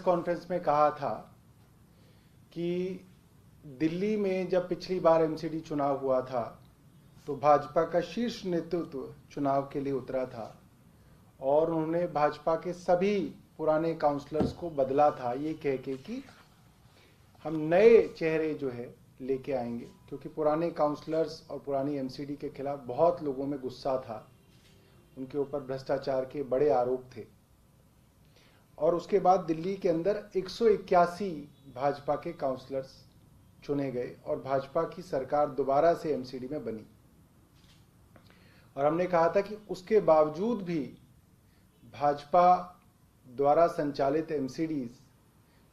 Conference में कहा था कि दिल्ली में जब पिछली बार एमसीडी चुनाव हुआ था तो भाजपा का शीर्ष नेतृत्व चुनाव के लिए उतरा था और उन्होंने भाजपा के सभी पुराने काउंसलर्स को बदला था ये कह के कि हम नए चेहरे जो है लेके आएंगे, क्योंकि पुराने काउंसलर्स और पुरानी एमसीडी के खिलाफ बहुत लोगों में गुस्सा था, उनके ऊपर भ्रष्टाचार के बड़े आरोप थे। और उसके बाद दिल्ली के अंदर 181 भाजपा के काउंसलर्स चुने गए और भाजपा की सरकार दोबारा से एमसीडी में बनी। और हमने कहा था कि उसके बावजूद भी भाजपा द्वारा संचालित एमसीडीज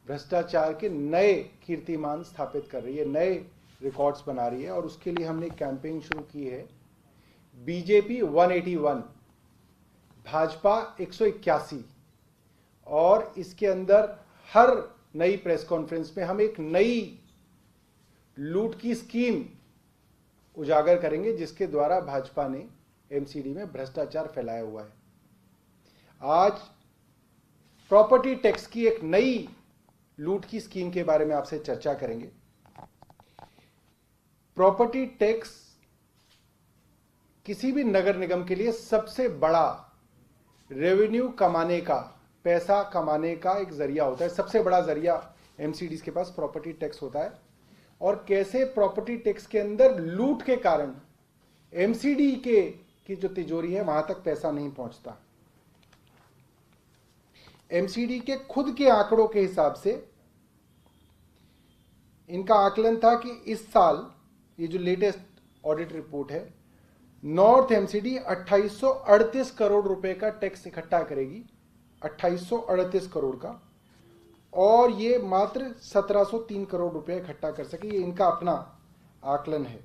भ्रष्टाचार के नए कीर्तिमान स्थापित कर रही है, नए रिकॉर्ड्स बना रही है। और उसके लिए हमने कैंपेन शुरू की है बीजेपी 181 भाजपा 181। और इसके अंदर हर नई प्रेस कॉन्फ्रेंस में हम एक नई लूट की स्कीम उजागर करेंगे जिसके द्वारा भाजपा ने एमसीडी में भ्रष्टाचार फैलाया हुआ है। आज प्रॉपर्टी टैक्स की एक नई लूट की स्कीम के बारे में आपसे चर्चा करेंगे। प्रॉपर्टी टैक्स किसी भी नगर निगम के लिए सबसे बड़ा रेवेन्यू कमाने का, पैसा कमाने का एक जरिया होता है। सबसे बड़ा जरिया एमसीडीज के पास प्रॉपर्टी टैक्स होता है। और कैसे प्रॉपर्टी टैक्स के अंदर लूट के कारण एमसीडी की जो तिजोरी है वहां तक पैसा नहीं पहुंचता। एमसीडी के खुद के आंकड़ों के हिसाब से इनका आकलन था कि इस साल, ये जो लेटेस्ट ऑडिट रिपोर्ट है, नॉर्थ एमसीडी 2838 करोड़ रुपए का टैक्स इकट्ठा करेगी, 2838 करोड़ का, और ये मात्र 1703 करोड़ रुपए इकट्ठा कर सके। ये इनका अपना आकलन है।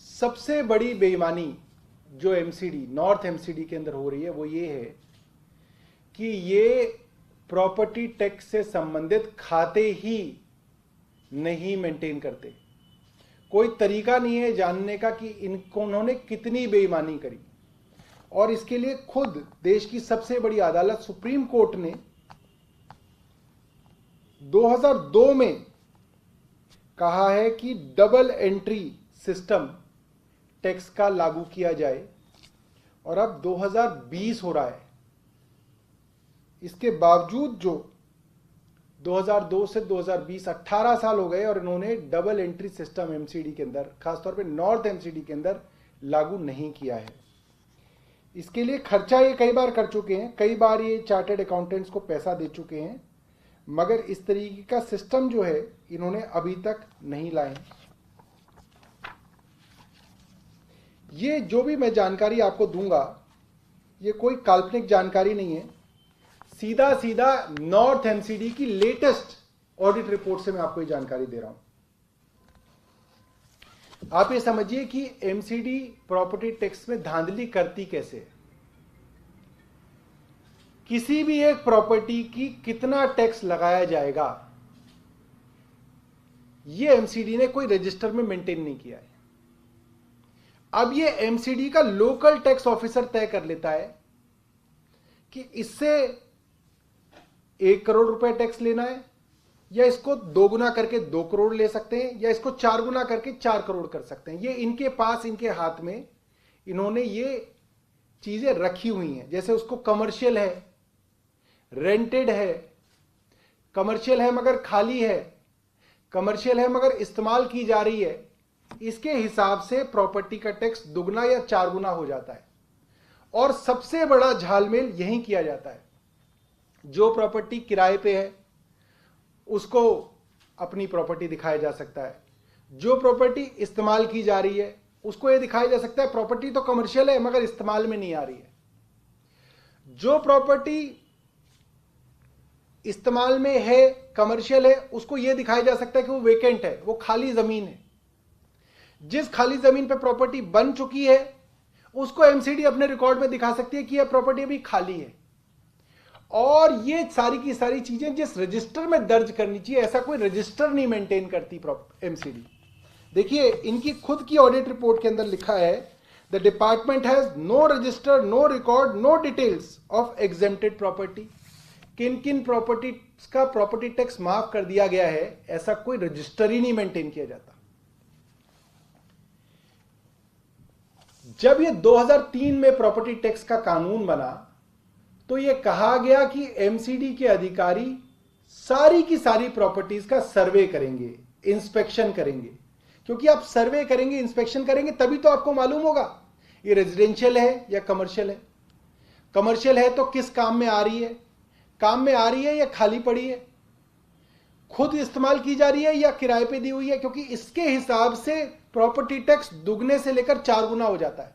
सबसे बड़ी बेईमानी जो एमसीडी, नॉर्थ एमसीडी के अंदर हो रही है वो ये है कि ये प्रॉपर्टी टैक्स से संबंधित खाते ही नहीं मेंटेन करते। कोई तरीका नहीं है जानने का कि उन्होंने कितनी बेईमानी करी। और इसके लिए खुद देश की सबसे बड़ी अदालत सुप्रीम कोर्ट ने 2002 में कहा है कि डबल एंट्री सिस्टम टैक्स का लागू किया जाए, और अब 2020 हो रहा है। इसके बावजूद जो 2002 से 2020 18 साल हो गए और इन्होंने डबल एंट्री सिस्टम एमसीडी के अंदर, खासतौर पे नॉर्थ एमसीडी के अंदर लागू नहीं किया है। इसके लिए खर्चा ये कई बार कर चुके हैं, कई बार ये चार्टर्ड अकाउंटेंट्स को पैसा दे चुके हैं, मगर इस तरीके का सिस्टम जो है इन्होंने अभी तक नहीं लाए। ये जो भी मैं जानकारी आपको दूंगा ये कोई काल्पनिक जानकारी नहीं है, सीधा सीधा नॉर्थ एमसीडी की लेटेस्ट ऑडिट रिपोर्ट से मैं आपको ये जानकारी दे रहा हूं। आप ये समझिए कि एमसीडी प्रॉपर्टी टैक्स में धांधली करती कैसे है। किसी भी एक प्रॉपर्टी की कितना टैक्स लगाया जाएगा ये एमसीडी ने कोई रजिस्टर में मेंटेन नहीं किया है। अब ये एमसीडी का लोकल टैक्स ऑफिसर तय कर लेता है कि इससे 1 करोड़ रुपए टैक्स लेना है, या इसको 2 गुना करके 2 करोड़ ले सकते हैं, या इसको 4 गुना करके 4 करोड़ कर सकते हैं। ये इनके पास, इनके हाथ में इन्होंने ये चीजें रखी हुई हैं। जैसे उसको कमर्शियल है, रेंटेड है, कमर्शियल है मगर खाली है, कमर्शियल है मगर इस्तेमाल की जा रही है, इसके हिसाब से प्रॉपर्टी का टैक्स दुगना या 4 गुना हो जाता है। और सबसे बड़ा झालमेल यही किया जाता है। जो प्रॉपर्टी किराए पे है उसको अपनी प्रॉपर्टी दिखाया जा सकता है, जो प्रॉपर्टी इस्तेमाल की जा रही है उसको यह दिखाया जा सकता है प्रॉपर्टी तो कमर्शियल है मगर इस्तेमाल में नहीं आ रही है। जो प्रॉपर्टी इस्तेमाल में है, कमर्शियल है, उसको यह दिखाया जा सकता है कि वो वेकेंट है, वो खाली जमीन है। जिस खाली जमीन पे प्रॉपर्टी बन चुकी है उसको एमसीडी अपने रिकॉर्ड में दिखा सकती है कि यह प्रॉपर्टी अभी खाली है। और ये सारी की सारी चीजें जिस रजिस्टर में दर्ज करनी चाहिए, ऐसा कोई रजिस्टर नहीं मेंटेन करती एमसीडी। देखिए इनकी खुद की ऑडिट रिपोर्ट के अंदर लिखा है the department has no register, no record, no details of exempted property. किन किन प्रॉपर्टी का प्रॉपर्टी टैक्स माफ कर दिया गया है, ऐसा कोई रजिस्टर ही नहीं मेंटेन किया जाता। जब ये 2003 में प्रॉपर्टी टैक्स का कानून बना तो ये कहा गया कि एमसीडी के अधिकारी सारी की सारी प्रॉपर्टीज का सर्वे करेंगे, इंस्पेक्शन करेंगे, क्योंकि आप सर्वे करेंगे, इंस्पेक्शन करेंगे तभी तो आपको मालूम होगा ये रेजिडेंशियल है या कमर्शियल है। कमर्शियल है तो किस काम में आ रही है, काम में आ रही है या खाली पड़ी है, खुद इस्तेमाल की जा रही है या किराए पे दी हुई है, क्योंकि इसके हिसाब से प्रॉपर्टी टैक्स दुगने से लेकर 4 गुना हो जाता है।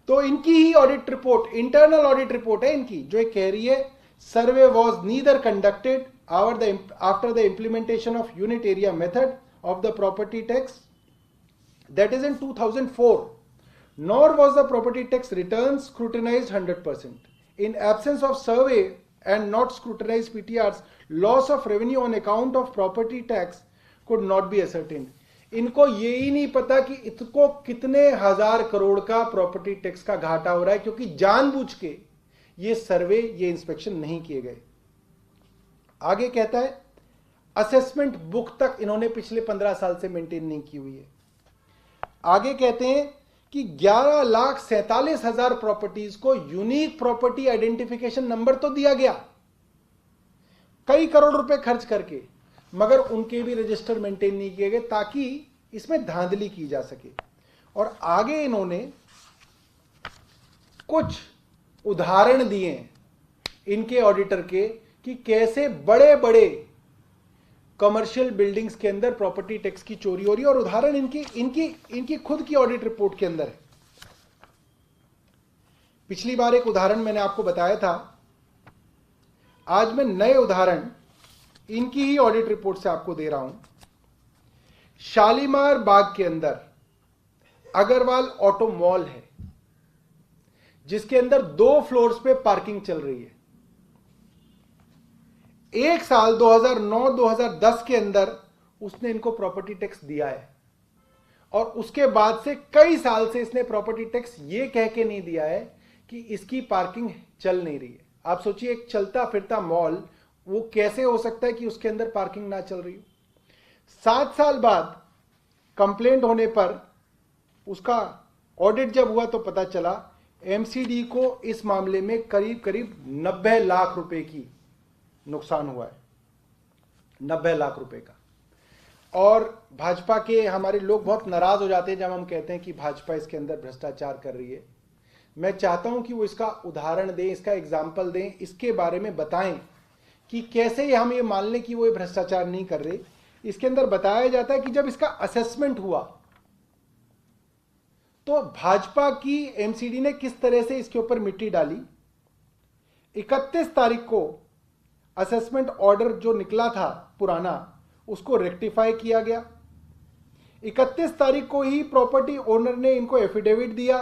तो इनकी ही audit report, internal audit report है इनकी, जो कह रही है survey was neither conducted after the implementation of unit area method of the property tax, that is in 2004, nor was the property tax returns scrutinized 100%. In absence of survey and not scrutinized PTRs, loss of revenue on account of property tax could not be ascertained. इनको ये ही नहीं पता कि इसको कितने हजार करोड़ का property tax का घाटा हो रहा है, क्योंकि जानबूझ के ये सर्वे, ये इंस्पेक्शन नहीं किए गए। आगे कहता है असेसमेंट बुक तक इन्होंने पिछले 15 साल से मेंटेन नहीं की हुई है। आगे कहते हैं कि 11,47,000 प्रॉपर्टीज को यूनिक प्रॉपर्टी आइडेंटिफिकेशन नंबर तो दिया गया कई करोड़ रुपए खर्च करके, मगर उनके भी रजिस्टर मेंटेन नहीं किए गए ताकि इसमें धांधली की जा सके। और आगे इन्होंने कुछ उदाहरण दिए इनके ऑडिटर के कि कैसे बड़े बड़े कमर्शियल बिल्डिंग्स के अंदर प्रॉपर्टी टैक्स की चोरी हो रही है, और उदाहरण इनकी खुद की ऑडिट रिपोर्ट के अंदर है। पिछली बार एक उदाहरण मैंने आपको बताया था, आज मैं नए उदाहरण इनकी ही ऑडिट रिपोर्ट से आपको दे रहा हूं। शालीमार बाग के अंदर अग्रवाल ऑटो मॉल है, जिसके अंदर 2 फ्लोर्स पे पार्किंग चल रही है। एक साल 2009-2010 के अंदर उसने इनको प्रॉपर्टी टैक्स दिया है, और उसके बाद से कई साल से इसने प्रॉपर्टी टैक्स ये कह के नहीं दिया है कि इसकी पार्किंग चल नहीं रही है। आप सोचिए, एक चलता फिरता मॉल, वो कैसे हो सकता है कि उसके अंदर पार्किंग ना चल रही हो। 7 साल बाद कंप्लेंट होने पर उसका ऑडिट जब हुआ तो पता चला एमसीडी को इस मामले में करीब करीब 90 लाख रुपए की नुकसान हुआ है, 90 लाख रुपए का। और भाजपा के हमारे लोग बहुत नाराज हो जाते हैं जब हम कहते हैं कि भाजपा इसके अंदर भ्रष्टाचार कर रही है। मैं चाहता हूं कि वो इसका उदाहरण दें, इसका एग्जाम्पल दें, इसके बारे में बताएं कि कैसे हम ये मान लें कि वो भ्रष्टाचार नहीं कर रहे। इसके अंदर बताया जाता है कि जब इसका असेसमेंट हुआ तो भाजपा की एमसीडी ने किस तरह से इसके ऊपर मिट्टी डाली। 31 तारीख को असेसमेंट ऑर्डर जो निकला था पुराना, उसको रेक्टिफाई किया गया। 31 तारीख को ही प्रॉपर्टी ओनर ने इनको एफिडेविट दिया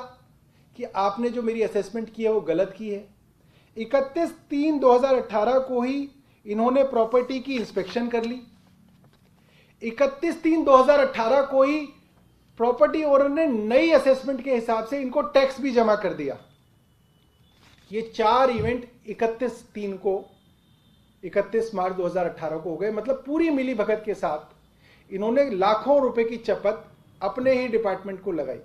कि आपने जो मेरी असेसमेंट की है वो गलत की है। 31/3/2018 को ही इन्होंने प्रॉपर्टी की इंस्पेक्शन कर ली। 31/3/2018 को ही प्रॉपर्टी ओनर ने नई असेसमेंट के हिसाब से इनको टैक्स भी जमा कर दिया। ये 4 इवेंट 31 मार्च 2018 को हो गए। मतलब पूरी मिली भगत के साथ इन्होंने लाखों रुपए की चपत अपने ही डिपार्टमेंट को लगाई।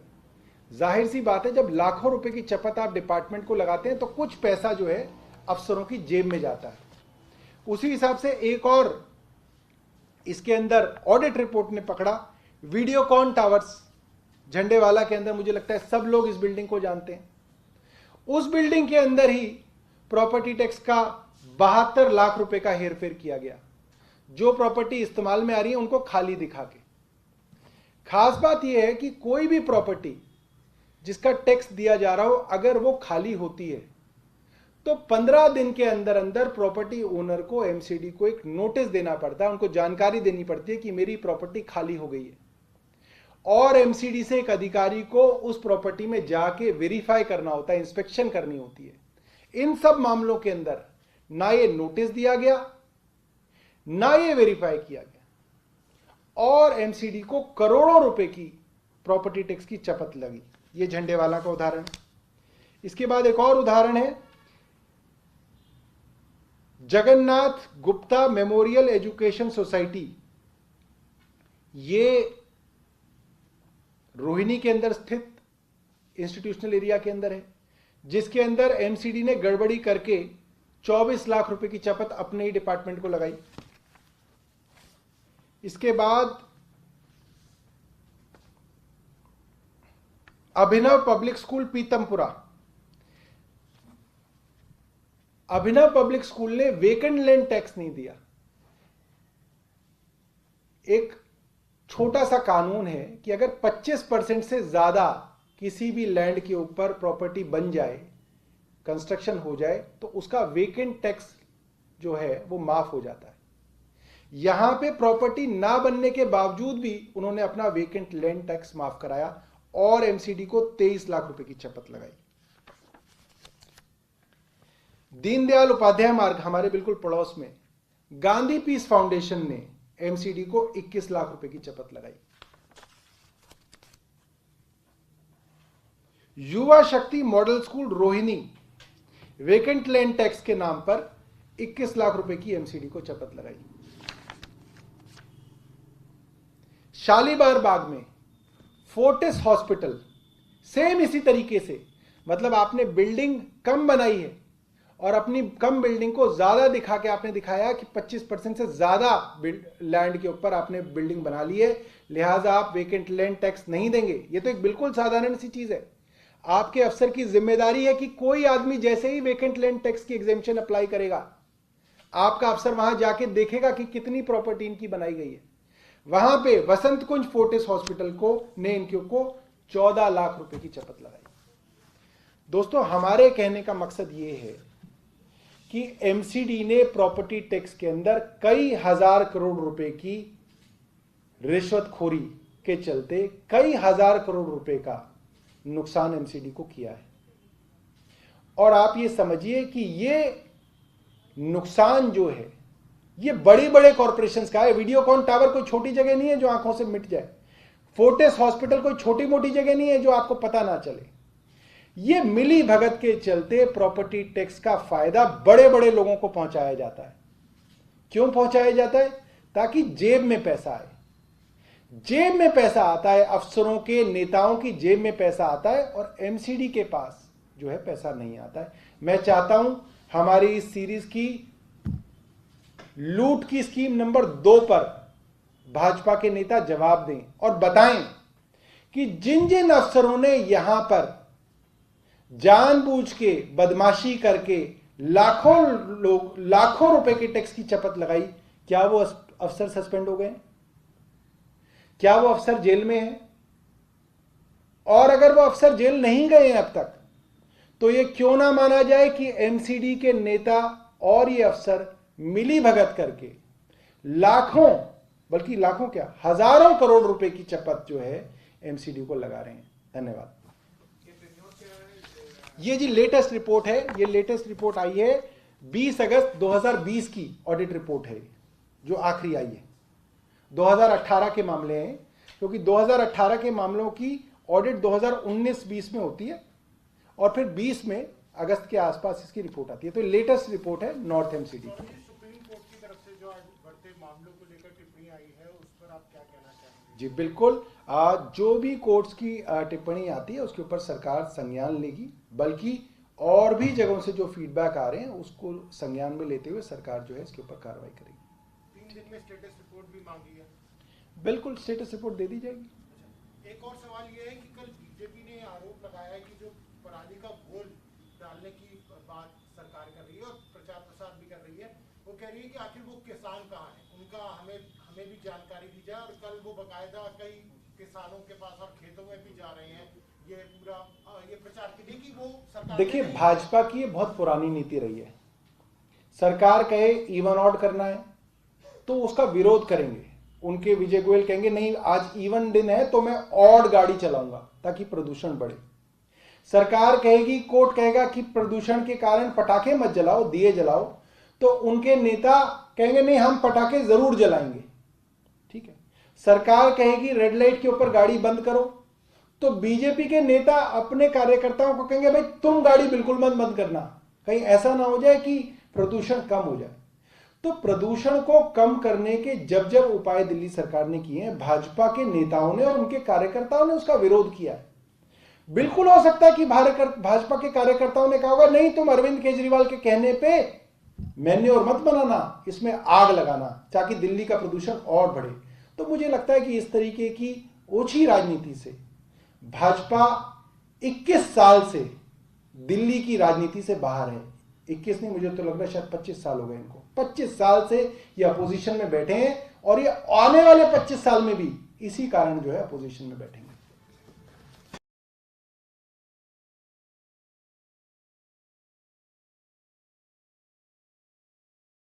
जाहिर सी बात है, जब लाखों रुपए की चपत आप डिपार्टमेंट को लगाते हैं तो कुछ पैसा जो है अफसरों की जेब में जाता है। उसी हिसाब से एक और इसके अंदर ऑडिट रिपोर्ट ने पकड़ा, वीडियोकॉन टावर्स झंडेवाला के अंदर। मुझे लगता है सब लोग इस बिल्डिंग को जानते हैं। उस बिल्डिंग के अंदर ही प्रॉपर्टी टैक्स का 72 लाख रुपए का हेरफेर किया गया। जो प्रॉपर्टी इस्तेमाल में आ रही है उनको खाली दिखा के। खास बात यह है कि कोई भी प्रॉपर्टी जिसका टैक्स दिया जा रहा हो, अगर वो खाली होती है तो 15 दिन के अंदर अंदर प्रॉपर्टी ओनर को, एमसीडी को एक नोटिस देना पड़ता है, उनको जानकारी देनी पड़ती है कि मेरी प्रॉपर्टी खाली हो गई है। और एमसीडी से एक अधिकारी को उस प्रॉपर्टी में जाके वेरीफाई करना होता है, इंस्पेक्शन करनी होती है। इन सब मामलों के अंदर ना ये नोटिस दिया गया, ना ये वेरीफाई किया गया, और एमसीडी को करोड़ों रुपए की प्रॉपर्टी टैक्स की चपत लगी। ये झंडेवाला का उदाहरण है। इसके बाद एक और उदाहरण है Jagannath Gupta memorial education society. ये रोहिणी के अंदर स्थित इंस्टीट्यूशनल एरिया के अंदर है, जिसके अंदर एमसीडी ने गड़बड़ी करके 24 लाख रुपए की चपत अपने ही डिपार्टमेंट को लगाई। इसके बाद अभिनव पब्लिक स्कूल पीतमपुरा। अभिनव पब्लिक स्कूल ने वेकेंट लैंड टैक्स नहीं दिया। एक छोटा सा कानून है कि अगर 25% से ज्यादा किसी भी लैंड के ऊपर प्रॉपर्टी बन जाए, कंस्ट्रक्शन हो जाए, तो उसका वेकेंट टैक्स जो है वो माफ हो जाता है। यहां पे प्रॉपर्टी ना बनने के बावजूद भी उन्होंने अपना वेकेंट लैंड टैक्स माफ कराया और एमसीडी को 23 लाख रुपए की चपत लगाई। दीनदयाल उपाध्याय मार्ग हमारे बिल्कुल पड़ोस में गांधी पीस फाउंडेशन ने एमसीडी को 21 लाख रुपए की चपत लगाई। युवा शक्ति model school Rohini vacant land tax के नाम पर 21 लाख रुपए की एमसीडी को चपत लगाई। शालीमार बाग में फोर्टिस हॉस्पिटल सेम इसी तरीके से, मतलब आपने बिल्डिंग कम बनाई है और अपनी कम बिल्डिंग को ज्यादा दिखा के आपने दिखाया कि 25% से ज्यादा लैंड के ऊपर आपने बिल्डिंग बना ली है, लिहाजा आप वेकेंट लैंड टैक्स नहीं देंगे। ये तो एक बिल्कुल साधारण सी चीज है। आपके अफसर की जिम्मेदारी है कि कोई आदमी जैसे ही वेकेंट लैंड टैक्स की एग्जेम्पशन अप्लाई करेगा, आपका अफसर वहां जाके देखेगा कि कितनी प्रॉपर्टी इनकी बनाई गई है। वहां पे वसंत कुंज फोर्टिस हॉस्पिटल को ने इनके को 14 लाख रुपए की चपत लगाई। दोस्तों, हमारे कहने का मकसद ये है कि एमसीडी ने प्रॉपर्टी टैक्स के अंदर कई हजार करोड़ रुपए की रिश्वतखोरी के चलते कई हजार करोड़ रुपए का नुकसान एमसीडी को किया है। और आप ये समझिए कि ये नुकसान जो है ये बड़े बड़े कॉरपोरेशंस का है। वीडियोकॉन टावर कोई छोटी जगह नहीं है जो आंखों से मिट जाए। फोर्टिस हॉस्पिटल कोई छोटी मोटी जगह नहीं है जो आपको पता ना चले। ये मिली भगत के चलते प्रॉपर्टी टैक्स का फायदा बड़े बड़े लोगों को पहुंचाया जाता है। क्यों पहुंचाया जाता है? ताकि जेब में पैसा आए। जेब में पैसा आता है, अफसरों के नेताओं की जेब में पैसा आता है और एमसीडी के पास जो है पैसा नहीं आता है। मैं चाहता हूं हमारी इस सीरीज की लूट की स्कीम नंबर 2 पर भाजपा के नेता जवाब दें और बताएं कि जिन जिन अफसरों ने यहां पर जानबूझ के बदमाशी करके लाखों रुपए के टैक्स की चपत लगाई, क्या वो अफसर सस्पेंड हो गए? क्या वो अफसर जेल में है? और अगर वो अफसर जेल नहीं गए हैं अब तक, तो ये क्यों ना माना जाए कि एमसीडी के नेता और ये अफसर मिली भगत करके लाखों, बल्कि लाखों क्या, हजारों करोड़ रुपए की चपत जो है एमसीडी को लगा रहे हैं। धन्यवाद। ये जी लेटेस्ट रिपोर्ट है। ये लेटेस्ट रिपोर्ट आई है 20 अगस्त 2020 की ऑडिट रिपोर्ट है जो आखिरी आई है। 2018 के मामले हैं, क्योंकि 2018 के मामलों की ऑडिट 2019-20 में होती है और फिर 20 में अगस्त के आसपास इसकी रिपोर्ट आती है। तो लेटेस्ट रिपोर्ट है नॉर्थ एमसीडी की। सुप्रीम कोर्ट की तरफ से जो आज बढ़ते मामलों को लेकर टिप्पणी आई है, उस पर आप क्या कहना चाहेंगे? जी बिल्कुल, जो भी कोर्ट्स की टिप्पणी आती है उसके ऊपर सरकार संज्ञान लेगी, बल्कि और भी जगहों से जो फीडबैक आ रहे हैं उसको संज्ञान में लेते हुए सरकार जो है इसके ऊपर कार्रवाई करेगी। 3 दिन में स्टेटस रिपोर्ट भी मांगी है। बिल्कुल, स्टेटस रिपोर्ट दे दी जाएगी। एक और सवाल ये है कि कल बीजेपी ने आरोप लगाया है कि जो पराली का घोल डालने की बात सरकार कर रही है और प्रचार प्रसार भी कर रही है, वो कह रही है कि आखिर वो किसान कहाँ है, उनका हमें भी जानकारी दी जाए। और कल वो बाकायदा कई किसानों के पास और खेतों में भी जा रहे हैं ये पूरा ये प्रचार के लिए कि वो सरकार। देखिए, भाजपा की ये बहुत पुरानी नीति रही है। सरकार कहे इवन ऑड करना है तो उसका विरोध करेंगे। उनके विजय गोयल कहेंगे नहीं, आज इवन दिन है तो मैं ऑड गाड़ी चलाऊंगा ताकि प्रदूषण बढ़े। सरकार कहेगी, कोर्ट कहेगा कि प्रदूषण के कारण पटाखे मत जलाओ, दिए जलाओ, तो उनके नेता कहेंगे नहीं, हम पटाखे जरूर जलाएंगे। ठीक है। सरकार कहेगी रेड लाइट के ऊपर गाड़ी बंद करो, तो बीजेपी के नेता अपने कार्यकर्ताओं को कहेंगे भाई तुम गाड़ी बिल्कुल मत बंद करना, कहीं ऐसा ना हो जाए कि प्रदूषण कम हो जाए। तो प्रदूषण को कम करने के जब जब उपाय दिल्ली सरकार ने किए हैं, भाजपा के नेताओं ने और उनके कार्यकर्ताओं ने उसका विरोध किया है। बिल्कुल हो सकता है कि भाजपा के कार्यकर्ताओं ने कहा होगा नहीं तुम अरविंद केजरीवाल के कहने पे मैन्योर मत बनाना, इसमें आग लगाना ताकि दिल्ली का प्रदूषण और बढ़े। तो मुझे लगता है कि इस तरीके की ओछी राजनीति से भाजपा 21 साल से दिल्ली की राजनीति से बाहर है। 21 नहीं, मुझे तो लग रहा है शायद 25 साल हो गए इनको। 25 साल से ये अपोजिशन में बैठे हैं और ये आने वाले 25 साल में भी इसी कारण जो है अपोजिशन में बैठेंगे।